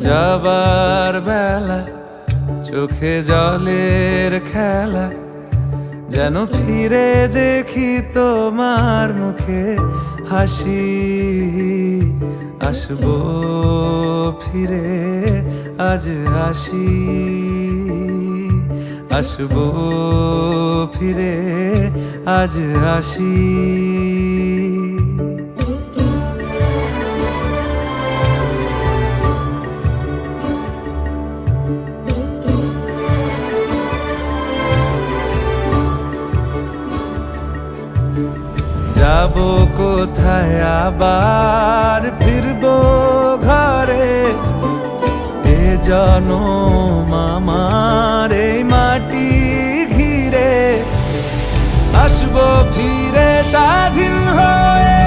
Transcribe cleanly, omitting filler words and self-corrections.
যাবার বেলা চোখে জলের খেলা, যেন ফিরে দেখি তোমার মুখে হাসি। আসবো ফিরে আজ আসি, আসবো ফিরে আজ আসি। যাবো কোথায় আবার ফিরবো ঘরে, এ জনম আমার এই মাটি ঘিরে। আসবো ফিরে স্বাধীন হয়ে